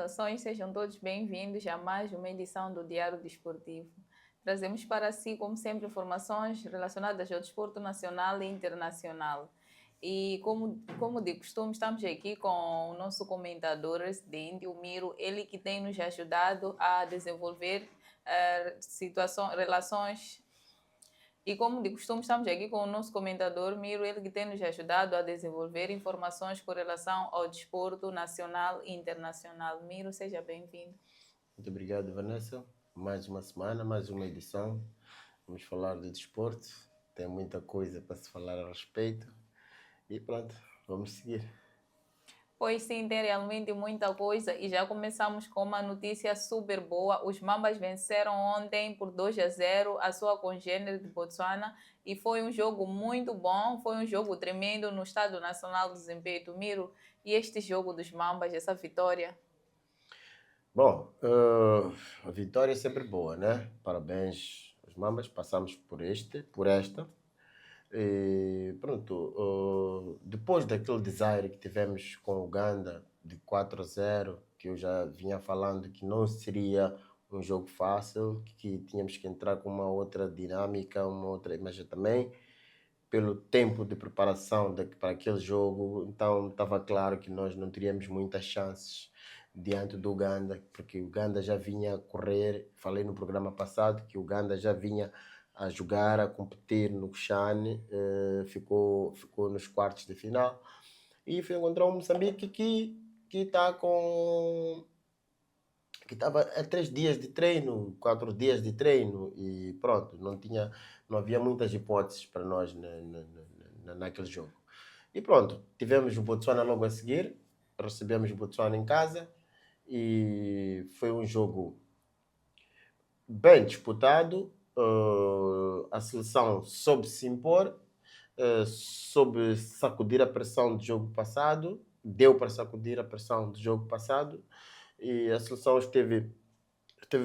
Saudações, sejam todos bem-vindos a mais uma edição do Diário Desportivo. Trazemos para si, como sempre, informações relacionadas ao desporto nacional e internacional. E como de costume, estamos aqui com o nosso comentador residente, o Miro, ele que tem nos ajudado a desenvolver relações. E como de costume, estamos aqui com o nosso comentador Miro, ele que tem nos ajudado a desenvolver informações com relação ao desporto nacional e internacional. Miro, seja bem-vindo. Muito obrigado, Vanessa. Mais uma semana, mais uma edição. Vamos falar de desporto. Tem muita coisa para se falar a respeito. E pronto, vamos seguir. Pois sim, tem realmente muita coisa e já começamos com uma notícia super boa. Os Mambas venceram ontem por 2-0 a sua congênere de Botsuana e foi um jogo muito bom, foi um jogo tremendo no Estádio Nacional do Desempenho Miro. E este jogo dos Mambas, essa vitória? Bom, a vitória é sempre boa, né? Parabéns aos Mambas. Passamos por esta. E pronto, depois daquele desire que tivemos com o Uganda de 4-0, que eu já vinha falando que não seria um jogo fácil, que tínhamos que entrar com uma outra dinâmica, uma outra, mas também pelo tempo de preparação para aquele jogo, então estava claro que nós não teríamos muitas chances diante do Uganda, porque o Uganda já vinha a correr, falei no programa passado que o Uganda já vinha a jogar, a competir no Chane, ficou nos quartos de final e foi encontrar um Moçambique que está com que estava a 3 dias de treino, 4 dias de treino e pronto, não havia muitas hipóteses para nós naquele jogo. E pronto, tivemos o Botswana logo a seguir, recebemos o Botswana em casa e foi um jogo bem disputado. A seleção soube se impor, soube sacudir a pressão do jogo passado, deu para sacudir a pressão do jogo passado e a seleção esteve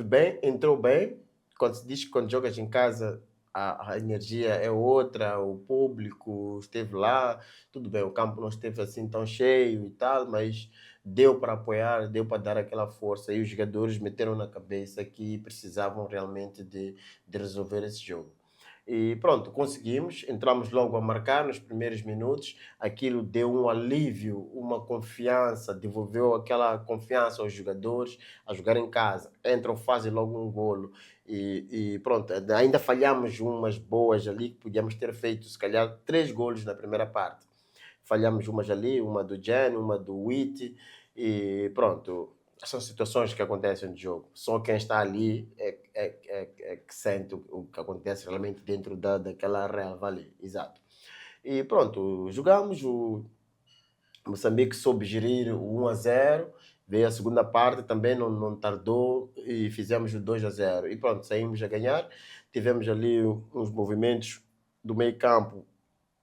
bem, entrou bem. Quando se diz que quando jogas em casa a energia é outra, o público esteve lá, tudo bem, o campo não esteve assim tão cheio e tal, mas deu para apoiar, deu para dar aquela força e os jogadores meteram na cabeça que precisavam realmente de resolver esse jogo. E pronto, conseguimos, entramos logo a marcar nos primeiros minutos, aquilo deu um alívio, uma confiança, devolveu aquela confiança aos jogadores a jogar em casa, entram, fazem logo um golo e pronto, ainda falhamos umas boas ali que podíamos ter feito, se calhar 3 golos na primeira parte. Falhamos umas ali, uma do Jen, uma do Witt e pronto, são situações que acontecem no jogo. Só quem está ali é que sente o que acontece realmente dentro daquela relva ali. Exato. E pronto, jogamos, o Moçambique soube gerir o 1-0, veio a segunda parte, também não tardou e fizemos o 2-0. E pronto, saímos a ganhar. Tivemos ali uns movimentos do meio campo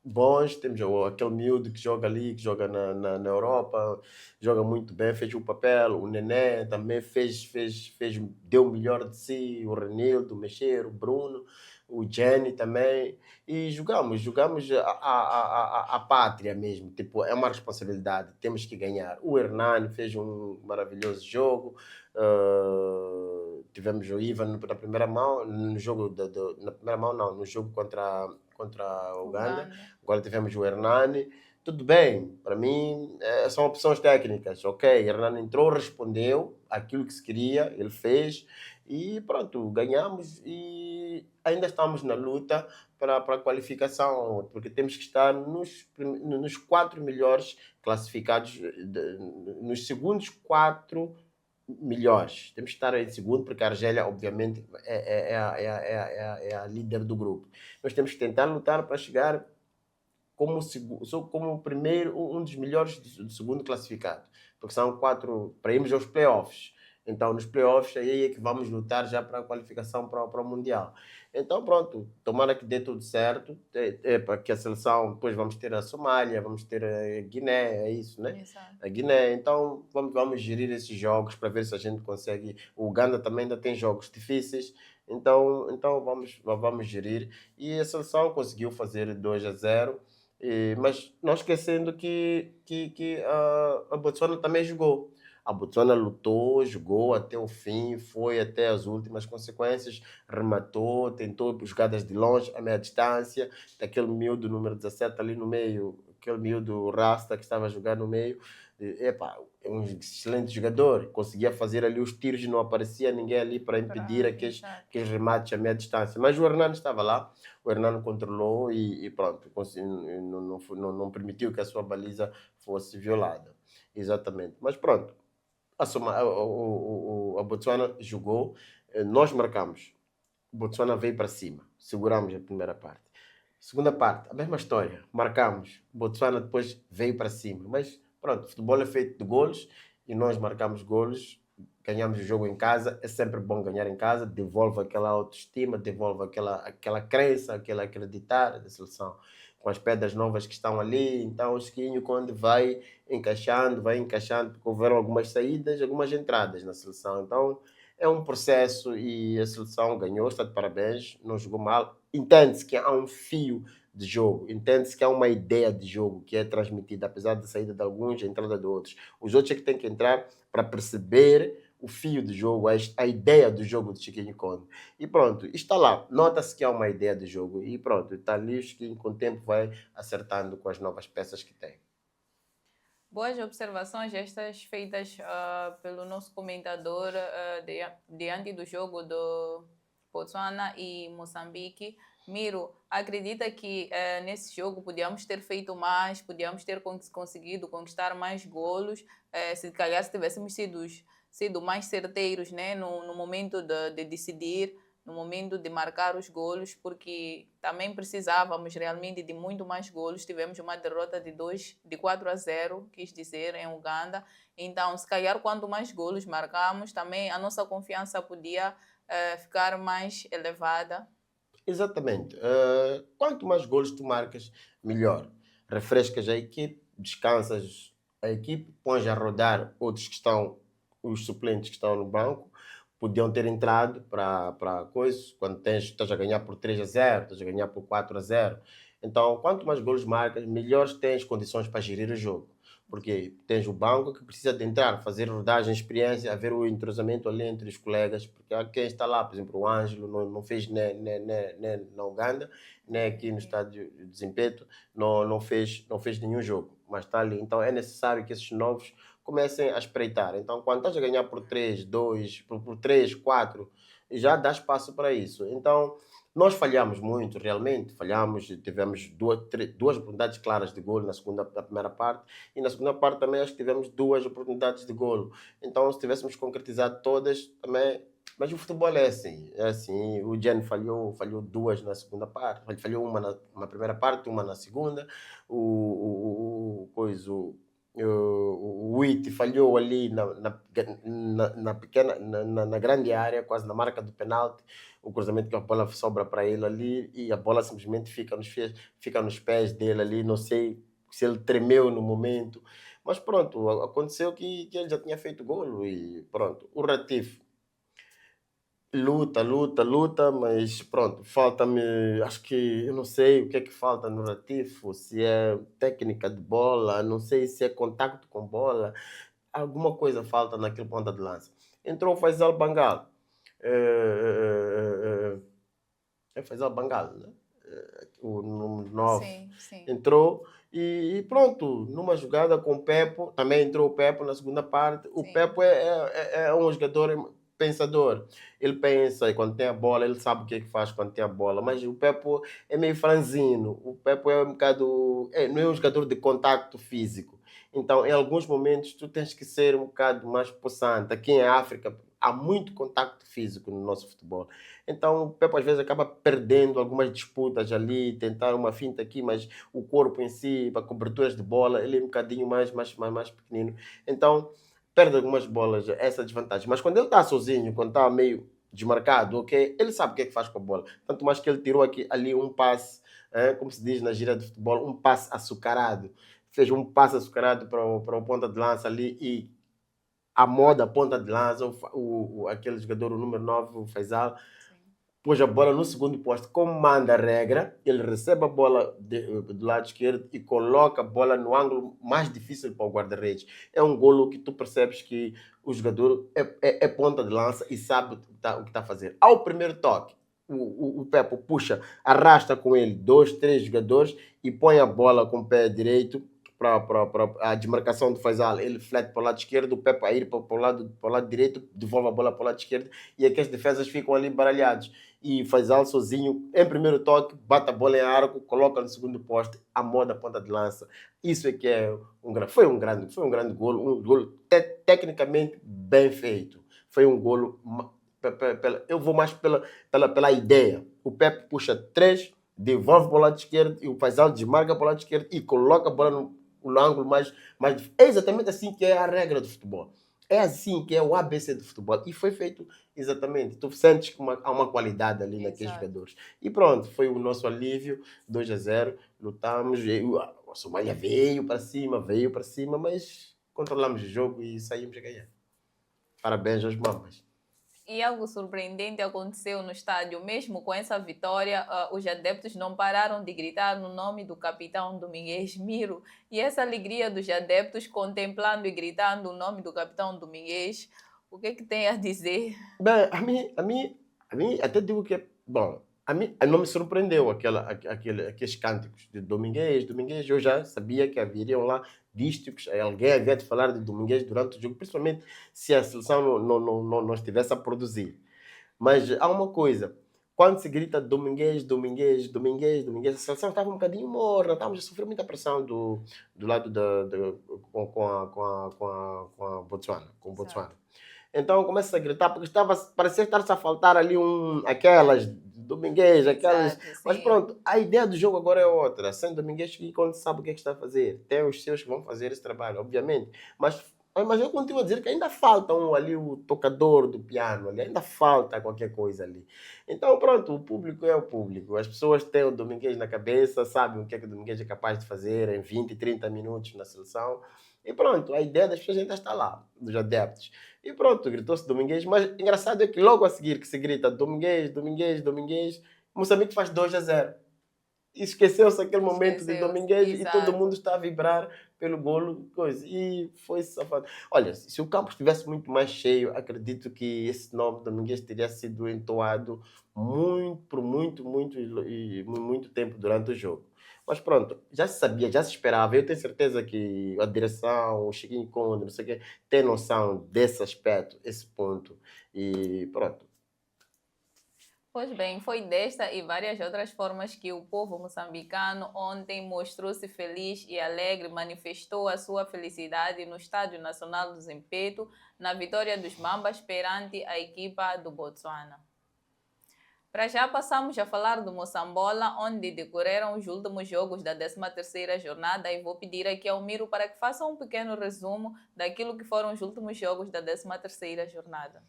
bons, temos aquele miúdo que joga ali, que joga na Europa, joga muito bem, fez o papel, o Nené também deu o melhor de si, o Renildo, o Mexer, o Bruno, o Jenny também, e jogamos a pátria mesmo, tipo, é uma responsabilidade, temos que ganhar. O Hernani fez um maravilhoso jogo, tivemos o Ivan na primeira mão, no jogo, na primeira mão não, no jogo contra a Uganda. Uganda. Agora tivemos o Hernani. Tudo bem, para mim são opções técnicas. Ok, Hernani entrou, respondeu aquilo que se queria, ele fez e pronto, ganhamos e ainda estamos na luta para a qualificação, porque temos que estar nos 4 melhores classificados, nos segundos 4 melhores. Temos que estar em segundo, porque a Argélia, obviamente, é a líder do grupo. Nós temos que tentar lutar para chegar como o primeiro, um dos melhores do segundo classificado, porque são 4 para irmos aos playoffs. Então, nos playoffs, aí é que vamos lutar já para a qualificação para o Mundial. Então, pronto, tomara que dê tudo certo, para que a seleção, depois vamos ter a Somália, vamos ter a Guiné, é isso, né? Exato. A Guiné, então vamos gerir esses jogos para ver se a gente consegue. O Uganda também ainda tem jogos difíceis, então vamos gerir. E a seleção conseguiu fazer 2-0. Mas não esquecendo que a Botswana também jogou. A Botsuana lutou, jogou até o fim, foi até as últimas consequências, rematou, tentou jogadas de longe, a meia distância, daquele miúdo número 17 ali no meio, aquele miúdo Rasta que estava a jogar no meio. Epá, é um excelente jogador, conseguia fazer ali os tiros e não aparecia ninguém ali para impedir Exato. aqueles remates a meia distância. Mas o Hernando estava lá, o Hernando controlou e pronto, não permitiu que a sua baliza fosse violada. Exatamente. Mas pronto, a Botsuana jogou, nós marcamos. O Botsuana veio para cima, seguramos a primeira parte. Segunda parte, a mesma história, marcamos. O Botsuana depois veio para cima. Mas pronto, futebol é feito de golos e nós marcamos golos, ganhamos o jogo em casa. É sempre bom ganhar em casa, devolve aquela autoestima, devolve aquela crença, aquele acreditar da seleção com as pedras novas que estão ali. Então o Chiquinho, quando vai encaixando, porque houveram algumas saídas, algumas entradas na seleção. Então é um processo e a seleção ganhou, está de parabéns, não jogou mal. Entende-se que há um fio de jogo, entende-se que há uma ideia de jogo que é transmitida, apesar da saída de alguns, a entrada de outros. Os outros é que têm que entrar para perceber o fio de jogo, a ideia do jogo de Chiquinho Conde. E pronto, está lá. Nota-se que há uma ideia de jogo e pronto, está ali o Chiquinho com o tempo vai acertando com as novas peças que tem. Boas observações estas feitas pelo nosso comentador diante do jogo do Botswana e Moçambique. Miro, acredita que nesse jogo podíamos ter feito mais, podíamos ter conseguido conquistar mais golos, se calhar se tivéssemos sido mais certeiros, né, no momento de decidir, no momento de marcar os golos, porque também precisávamos realmente de muito mais golos. Tivemos uma derrota de 4-0, quis dizer, em Uganda. Então, se calhar, quanto mais golos marcamos, também a nossa confiança podia ficar mais elevada. Exatamente. Quanto mais golos tu marcas, melhor. Refrescas a equipe, descansas a equipe, pões a rodar outros que estão, os suplentes que estão no banco, podiam ter entrado para coisa, quando estás a ganhar por 3-0, estás a ganhar por 4-0. Então, quanto mais golos marcas, melhores tens condições para gerir o jogo. Porque tens o banco que precisa de entrar, fazer rodagem, experiência, haver o entrosamento ali entre os colegas, porque há quem está lá, por exemplo, o Ângelo não fez nem na Uganda, nem aqui no estádio de Zimpeto, não fez nenhum jogo, mas está ali. Então é necessário que esses novos comecem a espreitar. Então, quando estás a ganhar por 3-2, por 3, 4, já dá espaço para isso. Então, nós falhamos muito, realmente, falhamos, tivemos duas oportunidades claras de gol na primeira parte, e na segunda parte também acho que tivemos duas oportunidades de golo. Então, se tivéssemos concretizado todas, também. Mas o futebol é assim. O Jenny falhou duas na segunda parte, falhou uma na primeira parte, uma na segunda. O Witt falhou ali na pequena, na grande área, quase na marca do penalti. O cruzamento que a bola sobra para ele ali e a bola simplesmente fica nos pés dele ali. Não sei se ele tremeu no momento. Mas pronto, aconteceu que ele já tinha feito golo e pronto. O Ratif luta, mas pronto, falta-me, acho que eu não sei o que é que falta no Ratifo, se é técnica de bola, não sei se é contacto com bola, alguma coisa falta naquele ponta de lança. Entrou o Faisal Bangal, é Faisal Bangal, né? O número 9 Sim, sim. entrou e pronto, numa jogada com o Pepo, também entrou o Pepo na segunda parte. O Sim. Pepo é um jogador pensador. Ele pensa e quando tem a bola, ele sabe o que é que faz quando tem a bola. Mas o Pepo é meio franzino. O Pepo é um bocado. Não é um jogador de contacto físico. Então, em alguns momentos, tu tens que ser um bocado mais possante. Aqui em África, há muito contacto físico no nosso futebol. Então, o Pepe às vezes acaba perdendo algumas disputas ali, tentar uma finta aqui, mas o corpo em si, para coberturas de bola, ele é um bocadinho mais pequenino. Então, perde algumas bolas, essa desvantagem. Mas quando ele está sozinho, quando está meio desmarcado, ok, ele sabe o que é que faz com a bola. Tanto mais que ele tirou ali um passe, como se diz na gíria de futebol, um passe açucarado. Fez um passe açucarado para o ponta de lança ali e a moda ponta de lança, aquele jogador, o número 9, o Faisal, Sim. pôs a bola no segundo poste, como manda a regra, ele recebe a bola do lado esquerdo e coloca a bola no ângulo mais difícil para o guarda-redes. É um golo que tu percebes que o jogador é ponta de lança e sabe o que está a fazer. Ao primeiro toque, o Pepo puxa, arrasta com ele 2, 3 jogadores e põe a bola com o pé direito para a demarcação do Faisal. Ele flete para o lado esquerdo, o Pepo a ir para o lado direito, devolve a bola para o lado esquerdo e aqui as defesas ficam ali baralhados. E Faisal sozinho, em primeiro toque, bate a bola em arco, coloca no segundo poste, a moda ponta de lança. Isso é que é foi um grande golo, um golo tecnicamente bem feito. Foi um golo, eu vou mais pela ideia. O Pepe puxa 3, devolve para o lado esquerdo e o Faisal desmarca para o lado esquerdo e coloca a bola no ângulo mais. É exatamente assim que é a regra do futebol. É assim que é o ABC do futebol. E foi feito exatamente. Tu sentes que há uma qualidade ali naqueles jogadores. E pronto, foi o nosso alívio, 2-0, lutamos. A Somália veio para cima, mas controlamos o jogo e saímos a ganhar. Parabéns aos Mambas. E algo surpreendente aconteceu no estádio. Mesmo com essa vitória, os adeptos não pararam de gritar no nome do capitão Domingues Miro. E essa alegria dos adeptos contemplando e gritando o nome do capitão Domingues, o que tem a dizer? Bem, a mim até digo que, bom, a mim não me surpreendeu aqueles cânticos de Domingues. Eu já sabia que haveriam lá dísticos, alguém havia de falar de Domingues durante o jogo, principalmente se a seleção não estivesse a produzir. Mas há uma coisa, quando se grita Domingues, a seleção estava um bocadinho morna, estávamos a sofrer muita pressão do lado com a Botswana, com o Botswana. Então começa a gritar, porque parecia estar-se a faltar ali aquelas Domingues, aquelas. Exato, mas pronto, a ideia do jogo agora é outra. Sem Domingues, que quando sabe o que é que está a fazer, tem os seus que vão fazer esse trabalho, obviamente. Mas eu continuo a dizer que ainda falta ali, o tocador do piano, ali, ainda falta qualquer coisa ali. Então, pronto, o público é o público. As pessoas têm o Domingues na cabeça, sabem o que é que o Domingues é capaz de fazer em 20, 30 minutos na seleção. E pronto, a ideia das pessoas ainda está lá, dos adeptos. E pronto, gritou-se Domingues, mas engraçado é que logo a seguir que se grita Domingues, Moçambique faz 2-0. E esqueceu-se aquele momento de Domingues e todo mundo está a vibrar pelo golo, coisa. E foi safado. Olha, se o campo estivesse muito mais cheio, acredito que esse nome Domingues teria sido entoado por muito tempo durante o jogo. Mas pronto, já se sabia, já se esperava. Eu tenho certeza que a direção, o Chiquinho Conde, não sei o quê, tem noção desse aspecto, esse ponto. E pronto. Pois bem, foi desta e várias outras formas que o povo moçambicano ontem mostrou-se feliz e alegre, manifestou a sua felicidade no Estádio Nacional do Zimpeto, na vitória dos Mambas perante a equipa do Botswana. Para já passamos a falar do Moçambola, onde decorreram os últimos jogos da 13ª jornada, e vou pedir aqui ao Miro para que faça um pequeno resumo daquilo que foram os últimos jogos da 13ª jornada.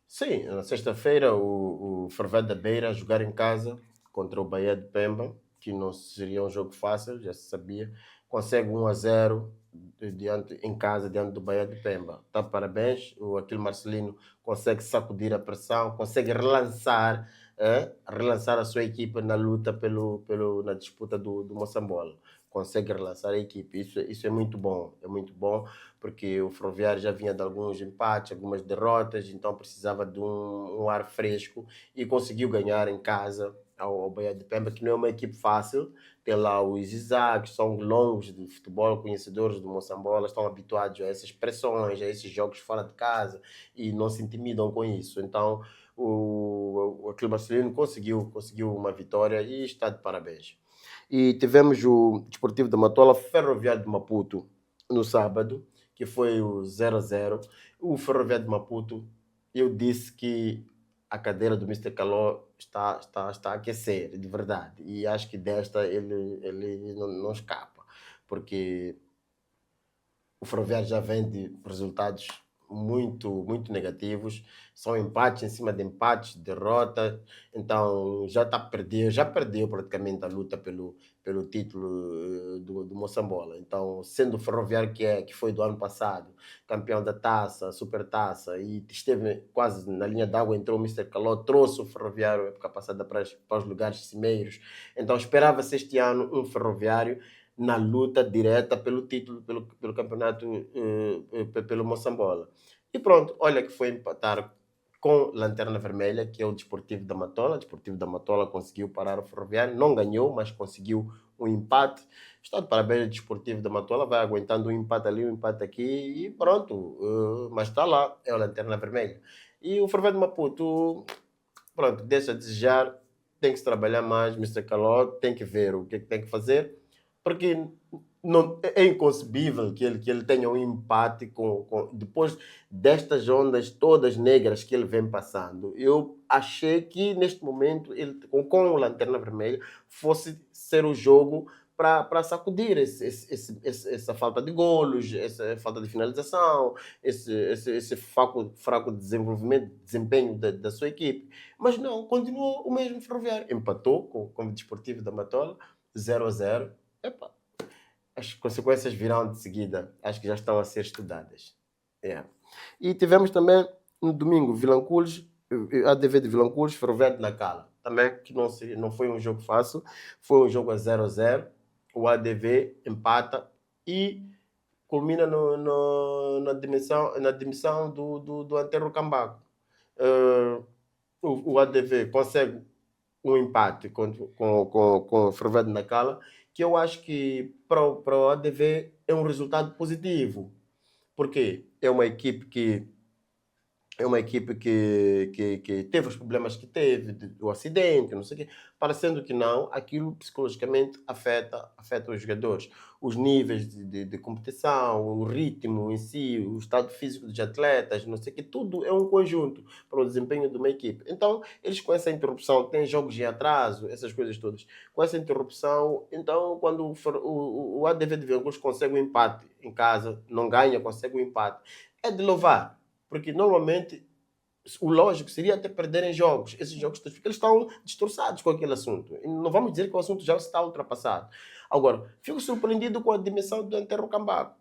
Sim, na sexta-feira o Fervé da Beira a jogar em casa contra o Bahia de Pemba, que não seria um jogo fácil, já se sabia, consegue 1-0 em casa diante do Bahia de Pemba. Tá, parabéns, o Aquilo Marcelino consegue sacudir a pressão, consegue relançar a sua equipa na luta na disputa do Moçambola. Consegue relançar a equipe. Isso é muito bom, porque o Ferroviário já vinha de alguns empates, algumas derrotas, então precisava de um ar fresco e conseguiu ganhar em casa ao Bahia de Pemba, que não é uma equipe fácil. Tem lá os Isaacs, são longos de futebol, conhecedores do Moçambola, estão habituados a essas pressões, a esses jogos fora de casa e não se intimidam com isso. Então o Aquilo Marcelino conseguiu uma vitória e está de parabéns. E tivemos o Desportivo da Matola, Ferroviário de Maputo, no sábado, que foi o 0-0. O Ferroviário de Maputo, eu disse que a cadeira do Mr. Caló está a aquecer, de verdade. E acho que desta ele não escapa, porque o Ferroviário já vem de resultados muito negativos. São empates em cima de empates, derrotas. Então já perdeu praticamente a luta pelo título do Moçambola. Então, sendo o Ferroviário que foi do ano passado, campeão da taça, supertaça, e esteve quase na linha d'água, entrou o Mister Caló, trouxe o Ferroviário época passada para os lugares cimeiros. Então, esperava-se este ano um Ferroviário na luta direta pelo título, pelo campeonato, pelo Moçambola. E pronto, olha que foi empatar com Lanterna Vermelha, que é o Desportivo da Matola. O Desportivo da Matola conseguiu parar o Ferroviário, não ganhou, mas conseguiu um empate. Está de parabéns ao Desportivo da Matola, vai aguentando um empate ali, um empate aqui e pronto. Mas está lá, é o Lanterna Vermelha. E o Ferroviário de Maputo, pronto, deixa a desejar, tem que se trabalhar mais, Mister Caló, tem que ver o que tem que fazer, porque não, é inconcebível que ele tenha um empate depois destas ondas todas negras que ele vem passando. Eu achei que neste momento, ele, com o Lanterna Vermelha, fosse ser o jogo para sacudir essa falta de golos, essa falta de finalização, esse fraco desenvolvimento, desempenho da sua equipe. Mas não, continuou o mesmo Ferroviário. Empatou com o Desportivo da Matola, 0-0. Epa, as consequências virão de seguida. Acho que já estão a ser estudadas. É. E tivemos também no domingo Vilanculos, ADV de Vilanculos, Ferroviário de Nacala. Também que não foi um jogo fácil, foi um jogo a 0-0. O ADV empata e culmina na demissão do Antero Cambaco. O ADV consegue um empate com o Ferroviário de Nacala, que eu acho que para o ADV é um resultado positivo. Porque é uma equipe que teve os problemas que teve, do acidente, não sei o quê, parecendo que não, aquilo psicologicamente afeta os jogadores. Os níveis de competição, o ritmo em si, o estado físico dos atletas, não sei o quê, tudo é um conjunto para o desempenho de uma equipe. Então, eles com essa interrupção, têm jogos em atraso, essas coisas todas. Com essa interrupção, então, quando o ADV de Vilanculos consegue um empate em casa, não ganha, consegue um empate, é de louvar. Porque normalmente o lógico seria até perderem jogos, esses jogos todos, porque eles estão destroçados com aquele assunto. E não vamos dizer que o assunto já está ultrapassado. Agora, fico surpreendido com a dimensão do Antero Cambaco.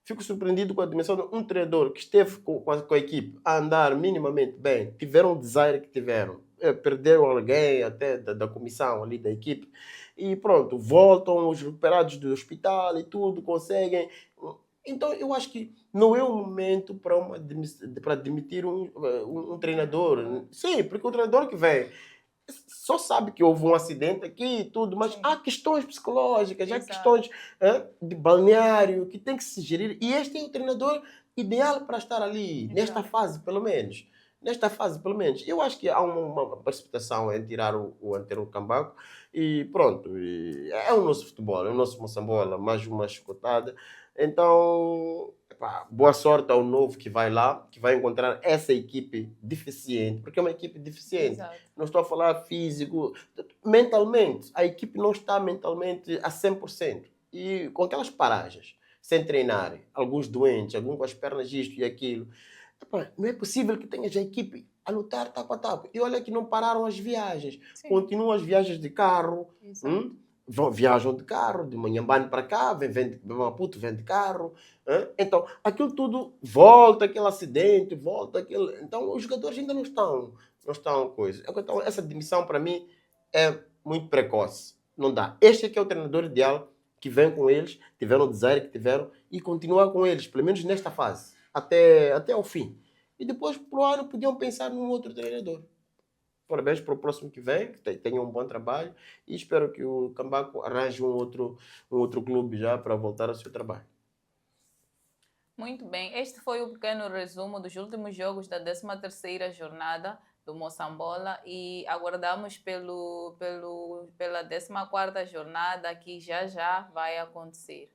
Fico surpreendido com a dimensão de um treinador que esteve com a equipe a andar minimamente bem, tiveram o desaire que tiveram, perderam alguém até da comissão ali da equipe, e pronto, voltam os recuperados do hospital e tudo, conseguem. Então, eu acho que não é o momento para demitir um treinador. Sim, porque o treinador que vem só sabe que houve um acidente aqui e tudo, mas Sim. há questões psicológicas, há Exato. questões de balneário que tem que se gerir. E este é o treinador ideal para estar ali, nesta Exato. fase, pelo menos. Nesta fase, pelo menos. Eu acho que há uma precipitação em tirar o Antero Cambaco e pronto. E é o nosso futebol, é o nosso Moçambola, mais uma chicotada. Então, epá, boa sorte ao novo que vai lá, que vai encontrar essa equipe deficiente, porque é uma equipe deficiente. Exato. Não estou a falar físico, mentalmente. A equipe não está mentalmente a 100%. E com aquelas paragens, sem treinarem, alguns doentes, alguns com as pernas isto e aquilo. Epá, não é possível que tenhas a equipe a lutar taco a taco. E olha que não pararam as viagens. Sim. Continuam as viagens de carro. Exato. Viajam de carro, de Manhambane para cá, vem de Maputo, vem de carro. Então, aquilo tudo volta, aquele acidente, volta aquele. Então, os jogadores ainda não estão coisa. Então, essa demissão para mim é muito precoce. Não dá. Este é que é o treinador ideal que vem com eles, tiveram o desaire que tiveram e continuar com eles, pelo menos nesta fase, até o fim. E depois, para o ano, podiam pensar num outro treinador. Parabéns para o próximo que vem, que tenha um bom trabalho e espero que o Cambaco arranje um outro clube já para voltar ao seu trabalho. Muito bem, este foi o pequeno resumo dos últimos jogos da 13ª jornada do Moçambola e aguardamos pela 14ª jornada que já vai acontecer.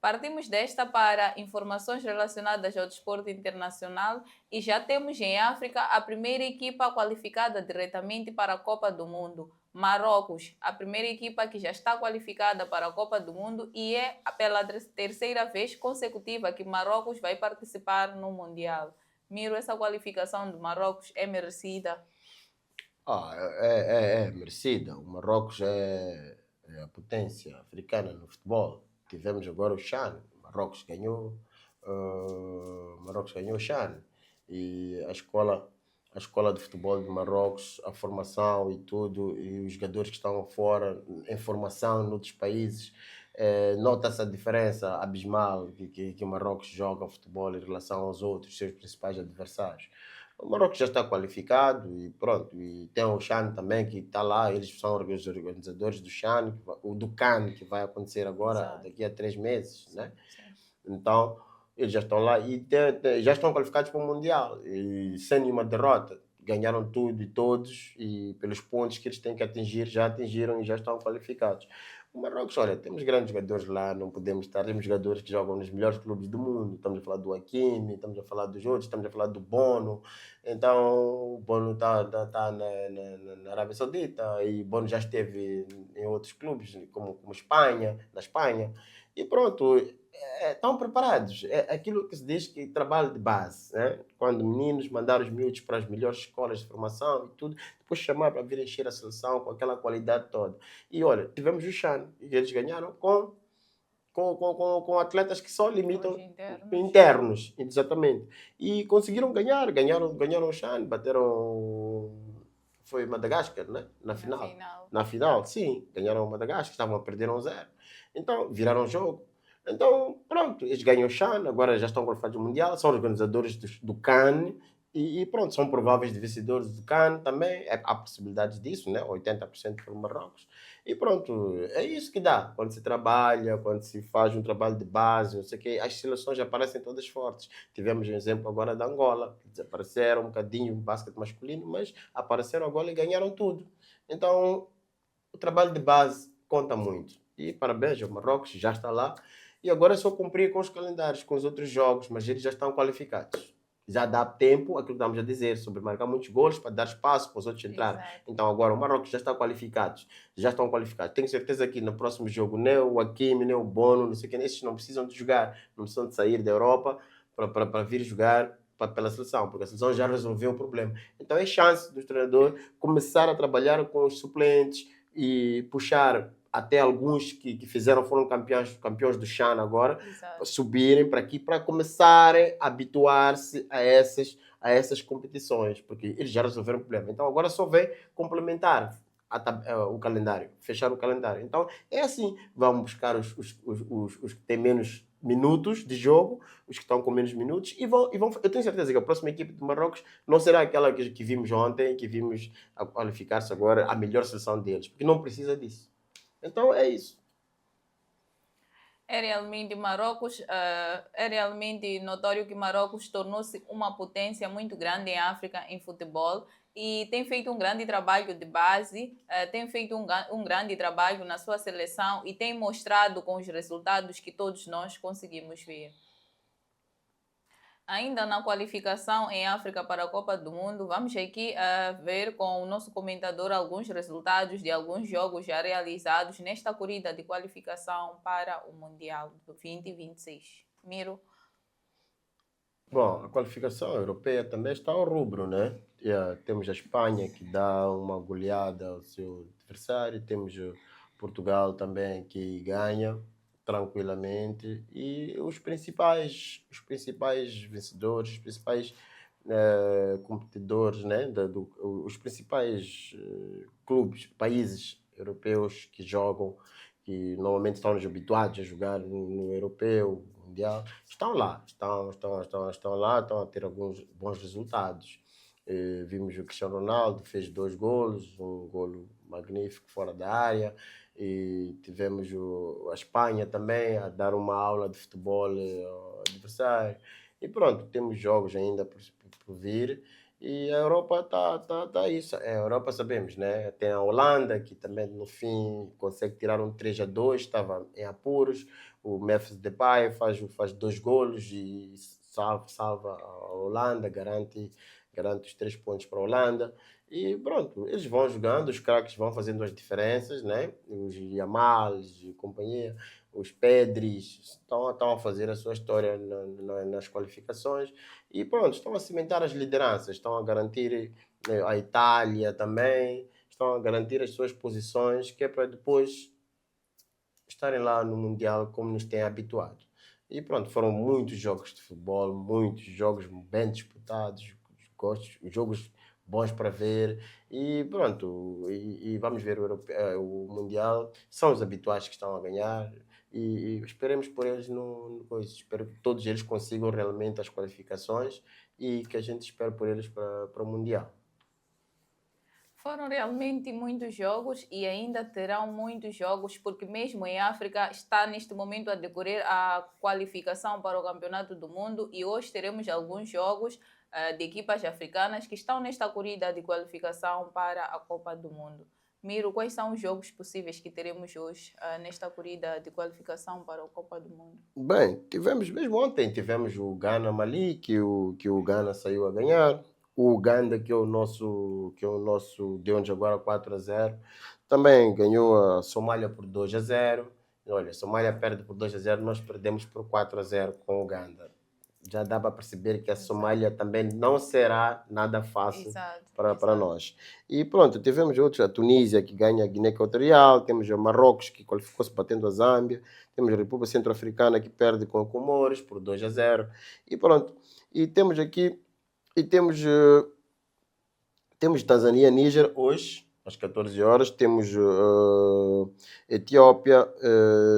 Partimos desta para informações relacionadas ao desporto internacional e já temos em África a primeira equipa qualificada diretamente para a Copa do Mundo. Marrocos, a primeira equipa que já está qualificada para a Copa do Mundo e é pela terceira vez consecutiva que Marrocos vai participar no Mundial. Miro, essa qualificação do Marrocos é merecida. É merecida. O Marrocos é a potência africana no futebol. Tivemos agora o CHAN. Marrocos ganhou o CHAN. E a escola de futebol de Marrocos, a formação e tudo, e os jogadores que estão fora em formação noutros países, nota-se a diferença abismal que o Marrocos joga futebol em relação aos outros, seus principais adversários. O Marrocos já está qualificado e pronto. E tem o CHAN também que está lá, eles são os organizadores do CHAN, o do CAN, que vai acontecer agora Exato. daqui a 3 meses, né? Sim. Então, eles já estão lá e já estão qualificados para o Mundial. E sem nenhuma derrota. Ganharam tudo e todos, e pelos pontos que eles têm que atingir, já atingiram e já estão qualificados. O Marrocos, olha, temos grandes jogadores lá, não podemos estar. Temos jogadores que jogam nos melhores clubes do mundo. Estamos a falar do Hakimi, estamos a falar dos outros, estamos a falar do Bono. Então, o Bono está na Arábia Saudita e o Bono já esteve em outros clubes, como Espanha, na Espanha. E pronto, estão preparados. É aquilo que se diz que trabalho de base, né? Quando meninos mandaram os miúdos para as melhores escolas de formação e tudo, depois chamar para vir encher a seleção com aquela qualidade toda. E olha, tivemos o CHAN e eles ganharam com atletas que só limitam Os internos. internos, exatamente. E conseguiram ganharam o CHAN, bateram. Foi Madagascar, né? Na final. Final. Na final, sim, ganharam o Madagascar, estavam a perder 1-0. Então, viraram o jogo. Então, pronto, eles ganham o CHAN, agora já estão qualificados do Mundial, são organizadores do CAN e pronto, são prováveis de vencedores do CAN também. Há possibilidades disso, né? 80% por Marrocos. E pronto, é isso que dá. Quando se trabalha, quando se faz um trabalho de base, não sei o quê, as seleções aparecem todas fortes. Tivemos um exemplo agora da Angola, que desapareceram um bocadinho no basquete masculino, mas apareceram agora e ganharam tudo. Então, o trabalho de base conta muito. E parabéns ao Marrocos, já está lá. E agora é só cumprir com os calendários, com os outros jogos, mas eles já estão qualificados. Já dá tempo, aquilo que estamos a dizer, sobre marcar muitos gols para dar espaço para os outros entrarem. Exato. Então agora o Marrocos já está qualificado. Já estão qualificados. Tenho certeza que no próximo jogo nem o Hakimi, nem o Bono, não sei o que, esses não precisam de jogar, não precisam de sair da Europa para vir jogar pela seleção, porque a seleção já resolveu o problema. Então é chance do treinador começar a trabalhar com os suplentes e puxar até alguns que foram campeões do CHAN agora, Exato. subirem para aqui para começarem a habituar-se a essas competições, porque eles já resolveram o problema. Então agora só vem complementar o calendário, fechar o calendário. Então é assim, vamos buscar os que têm menos minutos de jogo, os que estão com menos minutos, e vão. Eu tenho certeza que a próxima equipe do Marrocos não será aquela que vimos ontem, que vimos a qualificar-se agora a melhor seleção deles, porque não precisa disso. Então é isso. É realmente notório que Marrocos tornou-se uma potência muito grande em África em futebol e tem feito um grande trabalho de base, tem feito um grande trabalho na sua seleção e tem mostrado com os resultados que todos nós conseguimos ver. Ainda na qualificação em África para a Copa do Mundo, vamos aqui ver com o nosso comentador alguns resultados de alguns jogos já realizados nesta corrida de qualificação para o Mundial do 2026. Miro. Bom, a qualificação europeia também está ao rubro, né? Temos a Espanha que dá uma goleada ao seu adversário, temos o Portugal também que ganha tranquilamente e os principais vencedores, os principais competidores, né? Os principais clubes, países europeus que jogam, que normalmente estamos habituados a jogar no europeu, mundial, estão lá, estão lá, estão a ter alguns bons resultados. Vimos o Cristiano Ronaldo, fez 2 golos, um golo magnífico fora da área, e tivemos a Espanha também a dar uma aula de futebol ao adversário. E pronto, temos jogos ainda por vir, E a Europa tá isso. A Europa sabemos, né? Tem a Holanda, que também no fim consegue tirar um 3-2, estava em apuros. O Memphis Depay faz 2 golos e salva a Holanda, garante os 3 pontos para a Holanda. E pronto, eles vão jogando, os craques vão fazendo as diferenças, né? Os Yamals e companhia, os Pedris estão a fazer a sua história nas qualificações e pronto, estão a cimentar as lideranças, estão a garantir a Itália também, estão a garantir as suas posições, que é para depois estarem lá no Mundial como nos têm habituado. E pronto, foram muitos jogos de futebol, muitos jogos bem disputados, jogos bons para ver e pronto, e vamos ver o Mundial, são os habituais que estão a ganhar e esperemos por eles no coisa. Espero que todos eles consigam realmente as qualificações e que a gente espere por eles para o Mundial. Foram realmente muitos jogos e ainda terão muitos jogos, porque mesmo em África está neste momento a decorrer a qualificação para o Campeonato do Mundo e hoje teremos alguns jogos de equipas africanas que estão nesta corrida de qualificação para a Copa do Mundo. Miro, quais são os jogos possíveis que teremos hoje nesta corrida de qualificação para a Copa do Mundo? Bem, tivemos mesmo ontem, tivemos o Ghana-Mali, que o Ghana saiu a ganhar. O Uganda, que é o nosso deu-nos agora 4-0, também ganhou a Somália por 2-0. Olha, a Somália perde por 2-0, nós perdemos por 4-0 com o Uganda. Já dá para perceber que a Exato, Somália também não será nada fácil exato, para exato. nós. E pronto, tivemos outros, a Tunísia que ganha a Guiné Equatorial, temos o Marrocos que qualificou-se batendo a Zâmbia, temos a República Centro-Africana que perde com o Comores por 2-0. E pronto, e temos aqui, e temos Tanzânia, Níger hoje, às 14 horas, temos Etiópia,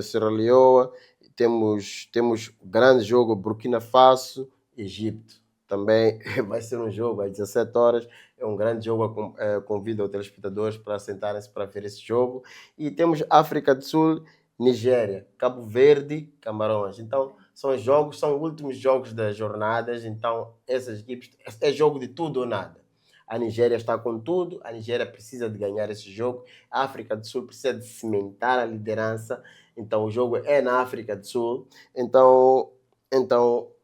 Serra Leoa, temos grande jogo Burkina Faso, Egito. Também vai ser um jogo às 17 horas, é um grande jogo, convido os telespectadores para sentarem-se para ver esse jogo. E temos África do Sul, Nigéria, Cabo Verde, Camarões. Então, são jogos, são os últimos jogos das jornadas, então essas equipes, é jogo de tudo ou nada. A Nigéria está com tudo, a Nigéria precisa de ganhar esse jogo, a África do Sul precisa de cimentar a liderança, então o jogo é na África do Sul, então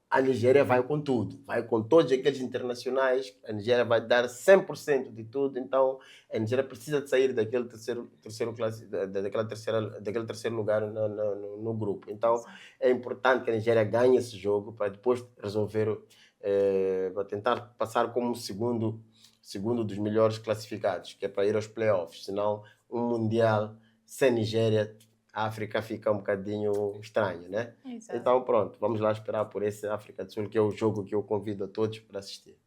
a Nigéria vai com tudo, vai com todos aqueles internacionais, a Nigéria vai dar 100% de tudo, então a Nigéria precisa de sair daquele daquele terceiro lugar no grupo. Então Exato. é importante que a Nigéria ganhe esse jogo para depois resolver, para tentar passar como segundo dos melhores classificados, que é para ir aos playoffs. Senão, um Mundial sem Nigéria, a África fica um bocadinho estranho, né? Exato. Então, pronto, vamos lá esperar por esse África do Sul, que é o jogo que eu convido a todos para assistir.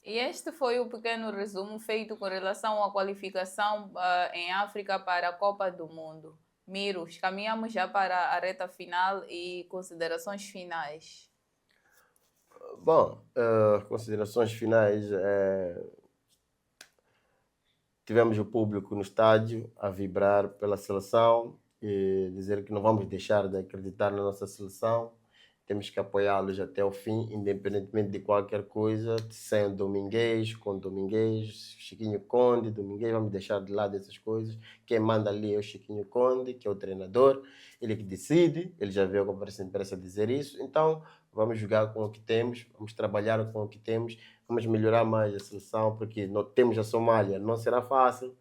E este foi o pequeno resumo feito com relação à qualificação em África para a Copa do Mundo. Miros, caminhamos já para a reta final e considerações finais. Bom, considerações finais. Tivemos o público no estádio a vibrar pela seleção e dizer que não vamos deixar de acreditar na nossa seleção. Temos que apoiá-los até o fim, independentemente de qualquer coisa, sem Domingues, com Domingues, Chiquinho Conde, Domingues, vamos deixar de lado essas coisas. Quem manda ali é o Chiquinho Conde, que é o treinador, ele que decide, ele já veio a conversa de imprensa dizer isso. Então, vamos jogar com o que temos, vamos trabalhar com o que temos, vamos melhorar mais a seleção, porque temos a Somália, não será fácil.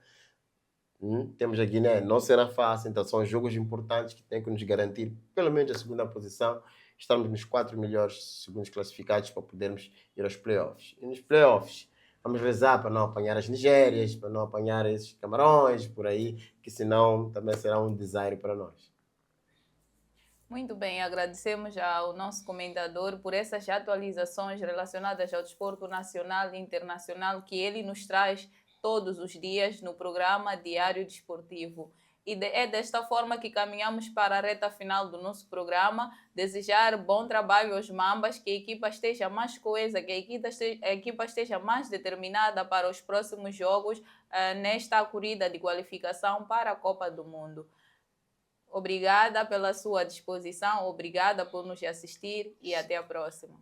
Temos a Guiné, não será fácil, então são jogos importantes que têm que nos garantir pelo menos a segunda posição, estarmos nos 4 melhores segundos classificados para podermos ir aos playoffs. E nos playoffs, vamos rezar para não apanhar as Nigérias, para não apanhar esses Camarões por aí, que senão também será um desastre para nós. Muito bem, agradecemos ao nosso comentador por essas atualizações relacionadas ao desporto nacional e internacional que ele nos traz todos os dias no programa Diário Desportivo. E é desta forma que caminhamos para a reta final do nosso programa. Desejar bom trabalho aos Mambas, que a equipa esteja mais coesa, que a equipa esteja mais determinada para os próximos jogos nesta corrida de qualificação para a Copa do Mundo. Obrigada pela sua disposição, obrigada por nos assistir e até a próxima.